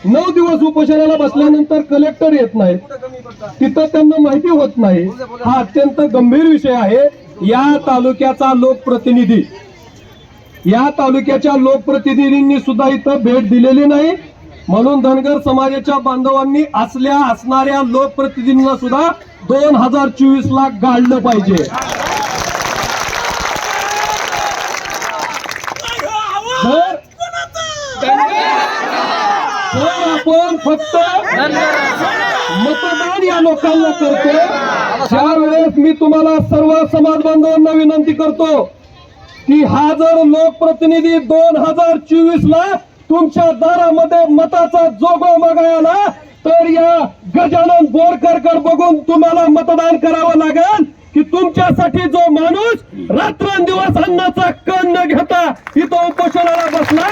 9 दिवस उपोषणाला बसल्यानंतर कलेक्टर येत नाही, तिथं त्यांना माहिती होत नाही, हा अत्यंत गंभीर विषय आहे। या तालुक्याचा लोकप्रतिनिधी, या तालुक्याच्या लोकप्रतिनिधींनी सुद्धा इथं भेट दिलेली नाही, म्हणून धनगर समाजाच्या बांधवांनी असणाऱ्या लोकप्रतिनिधींना सुद्धा 2024 ला गाडलं पाहिजे। आपण फक्त मतदान या लोकांना करतो, त्यावेळेस मी तुम्हाला सर्व समाज बांधवांना विनंती करतो की हा जर लोकप्रतिनिधी 2024 ला तुमच्या दारामध्ये मताचा जोगवा मागायला, तर या गजानन बोरकरकर बघून तुम्हाला मतदान करावं लागेल की तुमच्यासाठी जो माणूस रात्रंदिवस अन्नाचा कण न घेता इथं उपोषणाला बसला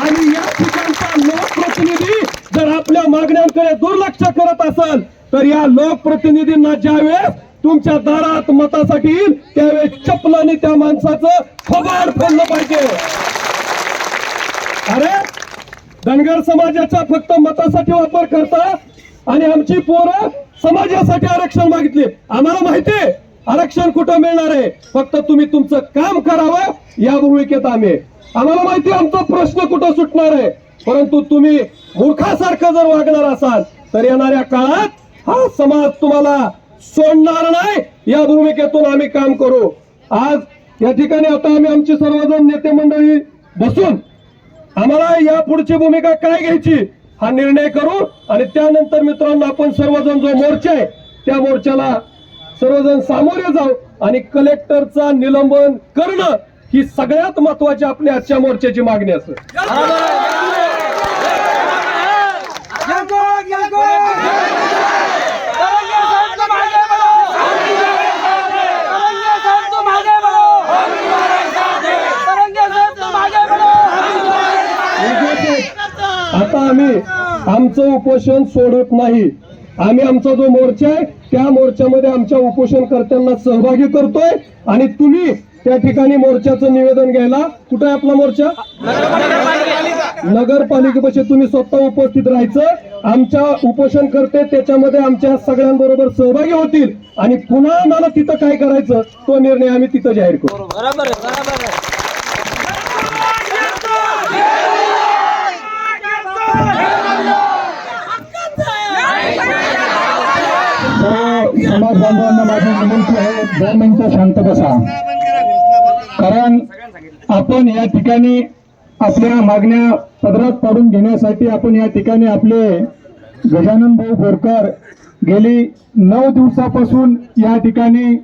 आणि या ठिकाणचा लोकप्रतिनिधी जर आपल्या मागण्यांकडे दुर्लक्ष करत असेल, तर या लोकप्रतिनिधींना ज्यावेळेस तुमच्या दारात मतासाठी येईल त्यावेळेस चपलाने त्या माणसाचं थोबाड फोडलं पाहिजे। अरे धनगर समाजाचा फक्त मतासाठी वापर करता आणि आमची पोरं समाजासाठी आरक्षण मागितले। आम्हाला माहितीये आरक्षण कुठं मिळणार आहे, फक्त तुम्ही तुमचं काम करावं या भूमिकेत आम्ही, आम्हाला माहिती आमचा प्रश्न कुठं सुटणार आहे, परंतु तुम्ही मूर्खासारखं जर वागणार असाल तर येणाऱ्या काळात हा समाज तुम्हाला सोडणार नाही, या भूमिकेतून आम्ही काम करू। आज या ठिकाणी आता आम्ही आमची सर्वजण नेते मंडळी बसून आम्हाला या पुढची भूमिका काय घ्यायची हा निर्णय करू आणि त्यानंतर मित्रांनो आपण सर्वजण जो मोर्चा आहे त्या मोर्चाला सर्वजण सामोरे जाऊ आणि कलेक्टरचा निलंबन करणं ही सगळ्यात महत्वाची आपली आजच्या मोर्चाची मागणी असेल। आता आम्ही आमचं उपोषण सोडत नाही, आम्ही आमचा जो मोर्चा आहे त्या मोर्चामध्ये आमच्या उपोषणकर्त्यांना सहभागी करतोय आणि तुम्ही त्या ठिकाणी मोर्चाचं निवेदन घ्यायला, कुठे आहे आपला मोर्चा, नगरपालिकेपाशी तुम्ही स्वतः उपस्थित राहायचं, आमच्या उपोषणकर्ते त्याच्यामध्ये आमच्या सगळ्यांबरोबर सहभागी होतील आणि पुन्हा आम्हाला तिथं काय करायचं तो निर्णय आम्ही तिथं जाहीर करू। बरोबर आहे, बरोबर आहे। समाज बांधवांना माझी विनंती आहे, 2 मिनिटं शांत बसा, कारण आपण या ठिकाणी आपल्या मागण्या पदरात पाडून घेण्यासाठी आपण या ठिकाणी आपले गजानन भाऊ बोरकर गेली 9 दिवसापासून या ठिकाणी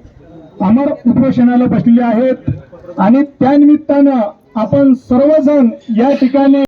अमर उपोषणाला बसलेले आहेत आणि त्यानिमित्तानं आपण सर्वजण या ठिकाणी